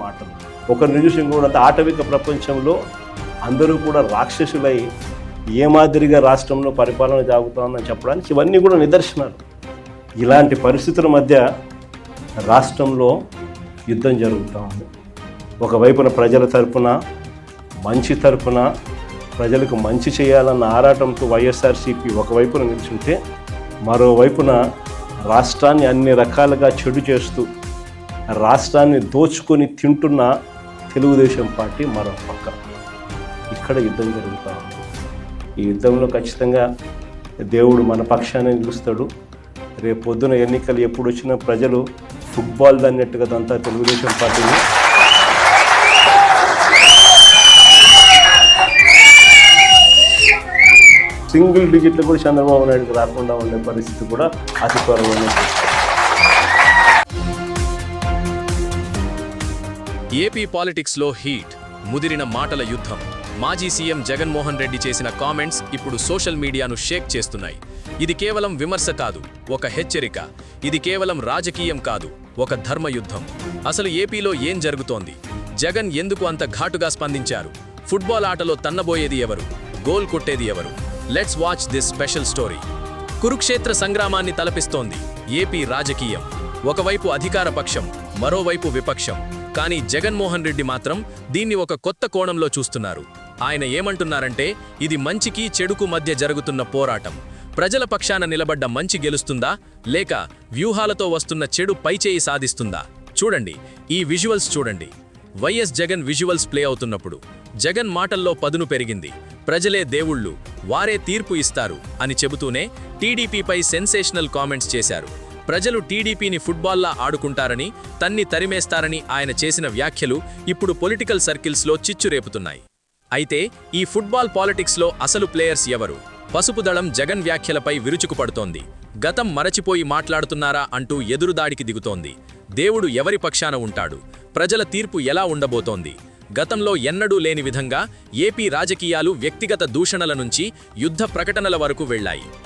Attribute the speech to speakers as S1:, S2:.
S1: మాటలు. ఒకరిని చూసి ఇంకొకటి ఆటవిక ప్రపంచంలో అందరూ కూడా రాక్షసులై ఏ మాదిరిగా రాష్ట్రంలో పరిపాలన సాగుతోందని చెప్పడానికి ఇవన్నీ కూడా నిదర్శనాలు. ఇలాంటి పరిస్థితుల మధ్య రాష్ట్రంలో యుద్ధం జరుగుతూ ఉంది. ఒకవైపున ప్రజల తరపున, మంచి తరపున, ప్రజలకు మంచి చేయాలన్న ఆరాటంతో వైఎస్ఆర్సీపీ ఒకవైపున నిల్చుంటే, మరోవైపున రాష్ట్రాన్ని అన్ని రకాలుగా చెడు చేస్తూ రాష్ట్రాన్ని దోచుకొని తింటున్న తెలుగుదేశం పార్టీ మరో పక్క. ఇక్కడ యుద్ధం జరుగుతూ ఉంది. ఈ యుద్ధంలో ఖచ్చితంగా దేవుడు మన పక్షాన్ని నిలుస్తాడు. రేపు పొద్దున ఎన్నికలు ఎప్పుడు వచ్చినా ప్రజలు ఫుట్బాల్ దన్నట్టుగా అంతా తెలుగుదేశం పార్టీని సింగిల్ డిజిట్లు కూడా చంద్రబాబు నాయుడుకి రాకుండా ఉండే పరిస్థితి కూడా అతి త్వరలోనే.
S2: ఏపీ పాలిటిక్స్లో హీట్, ముదిరిన మాటల యుద్ధం. మాజీ సీఎం జగన్మోహన్ రెడ్డి చేసిన కామెంట్స్ ఇప్పుడు సోషల్ మీడియాను షేక్ చేస్తున్నాయి. ఇది కేవలం విమర్శ కాదు, ఒక హెచ్చరిక. ఇది కేవలం రాజకీయం కాదు, ఒక ధర్మయుద్ధం. అసలు ఏపీలో ఏం జరుగుతోంది? జగన్ ఎందుకు అంత ఘాటుగా స్పందించారు? ఫుట్బాల్ ఆటలో తన్నబోయేది ఎవరు? గోల్ కొట్టేది ఎవరు? Let's watch this special story. కురుక్షేత్ర సంగ్రామాన్ని తలపిస్తోంది ఏపీ రాజకీయం. ఒకవైపు అధికార పక్షం, మరోవైపు విపక్షం. కానీ జగన్మోహన్ రెడ్డి మాత్రం దీన్ని ఒక కొత్త కోణంలో చూస్తున్నారు. ఆయన ఏమంటున్నారంటే, ఇది మంచికి చెడుకు మధ్య జరుగుతున్న పోరాటం. ప్రజల పక్షాన నిలబడ్డ మంచి గెలుస్తుందా, లేక వ్యూహాలతో వస్తున్న చెడు పైచేయి సాధిస్తుందా? చూడండి, ఈ విజువల్స్ చూడండి. వైఎస్ జగన్ విజువల్స్ ప్లే అవుతున్నప్పుడు జగన్ మాటల్లో పదును పెరిగింది. ప్రజలే దేవుళ్ళు, వారే తీర్పు ఇస్తారు అని చెబుతూనే టీడీపీపై సెన్సేషనల్ కామెంట్స్ చేశారు. ప్రజలు టీడీపీని ఫుట్బాల్లా ఆడుకుంటారని, తన్ని తరిమేస్తారని ఆయన చేసిన వ్యాఖ్యలు ఇప్పుడు పొలిటికల్ సర్కిల్స్లో చిచ్చు రేపుతున్నాయి. అయితే ఈ ఫుట్బాల్ పాలిటిక్స్లో అసలు ప్లేయర్స్ ఎవరు? పసుపు దళం జగన్ వ్యాఖ్యలపై విరుచుకుపడుతోంది. గతం మరచిపోయి మాట్లాడుతున్నారా అంటూ ఎదురుదాడికి దిగుతోంది. దేవుడు ఎవరి పక్షాన ఉంటాడు? ప్రజల తీర్పు ఎలా ఉండబోతోంది? గతంలో ఎన్నడూ లేని విధంగా ఏపీ రాజకీయాలు వ్యక్తిగత దూషణల నుంచి యుద్ధ ప్రకటనల వరకు వెళ్లాయి.